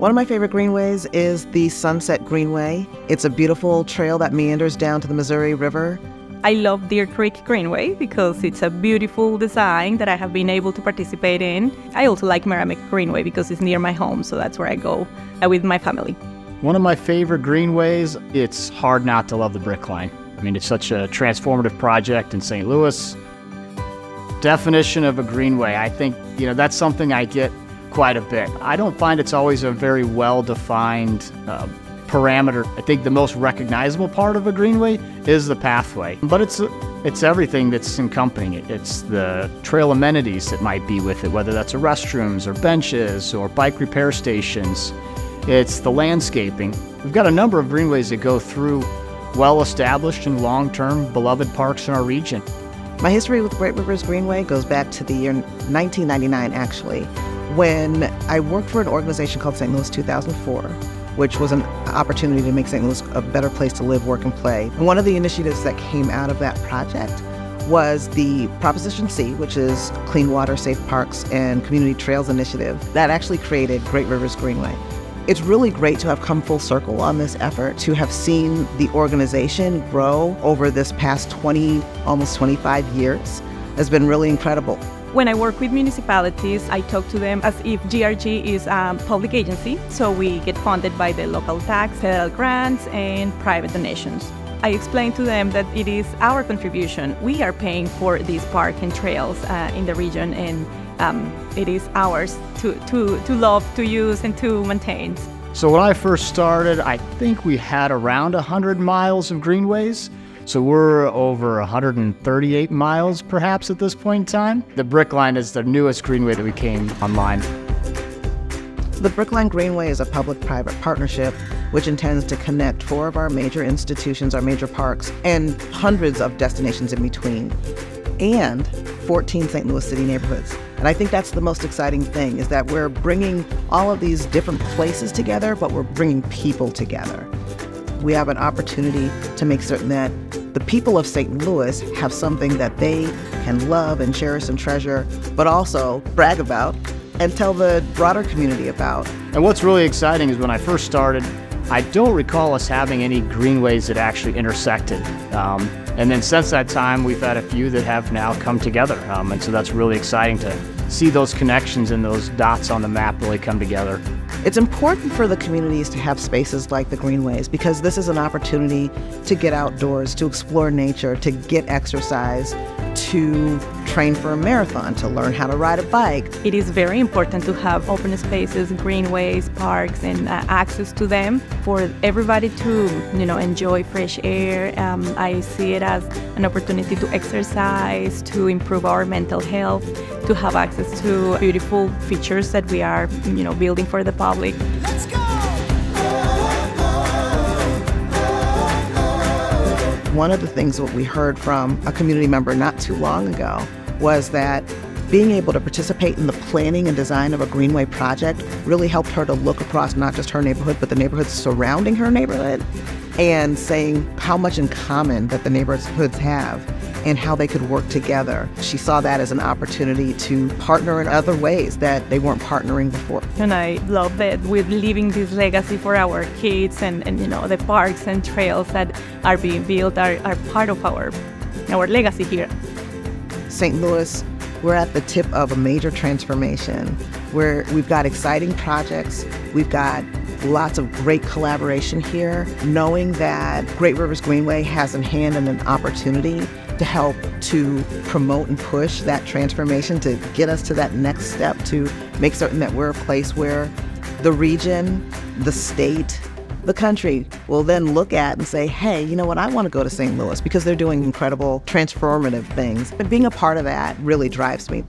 One of my favorite greenways is the Sunset Greenway. It's a beautiful trail that meanders down to the Missouri River. I love Deer Creek Greenway because it's a beautiful design that I have been able to participate in. I also like Merrimack Greenway because it's near my home, so that's where I go with my family. One of my favorite greenways, it's hard not to love the Brick Line. I mean, it's such a transformative project in St. Louis. Definition of a greenway, I think, that's something I get quite a bit. I don't find it's always a very well-defined parameter. I think the most recognizable part of a greenway is the pathway, but it's everything that's accompanying it. It's the trail amenities that might be with it, whether that's restrooms or benches or bike repair stations. It's the landscaping. We've got a number of greenways that go through well-established and long-term beloved parks in our region. My history with Great Rivers Greenway goes back to the year 1999, actually, when I worked for an organization called St. Louis 2004, which was an opportunity to make St. Louis a better place to live, work, and play. And one of the initiatives that came out of that project was the Proposition C, which is Clean Water, Safe Parks, and Community Trails Initiative, that actually created Great Rivers Greenway. It's really great to have come full circle on this effort, to have seen the organization grow over this past 20, almost 25 years. Has been really incredible. When I work with municipalities, I talk to them as if GRG is a public agency, so we get funded by the local tax, federal grants, and private donations. I explain to them that it is our contribution. We are paying for these parks and trails in the region, and it is ours to love, to use, and to maintain. So when I first started, I think we had around 100 miles of greenways. So we're over 138 miles perhaps at this point in time. The Brick Line is the newest greenway that we came online. The Brick Line Greenway is a public-private partnership which intends to connect 4 of our major institutions, our major parks, and hundreds of destinations in between, and 14 St. Louis City neighborhoods. And I think that's the most exciting thing, is that we're bringing all of these different places together, but we're bringing people together. We have an opportunity to make certain that the people of St. Louis have something that they can love and cherish and treasure, but also brag about and tell the broader community about. And what's really exciting is when I first started, I don't recall us having any greenways that actually intersected. And then since that time, we've had a few that have now come together. And so that's really exciting to see those connections and those dots on the map really come together. It's important for the communities to have spaces like the greenways because this is an opportunity to get outdoors, to explore nature, to get exercise, to train for a marathon, to learn how to ride a bike. It is very important to have open spaces, greenways, parks, and access to them for everybody to, enjoy fresh air. I see it as an opportunity to exercise, to improve our mental health, to have access to beautiful features that we are, building for the public. Let's go! One of the things that we heard from a community member not too long ago was that being able to participate in the planning and design of a greenway project really helped her to look across not just her neighborhood, but the neighborhoods surrounding her neighborhood, and saying how much in common that the neighborhoods have and how they could work together. She saw that as an opportunity to partner in other ways that they weren't partnering before. And I love that we're leaving this legacy for our kids, and the parks and trails that are being built are part of our legacy here. St. Louis, we're at the tip of a major transformation where we've got exciting projects, we've got lots of great collaboration here, knowing that Great Rivers Greenway has in hand and an opportunity to help to promote and push that transformation, to get us to that next step, to make certain that we're a place where the region, the state, the country will then look at and say, hey, you know what, I want to go to St. Louis because they're doing incredible transformative things. And being a part of that really drives me.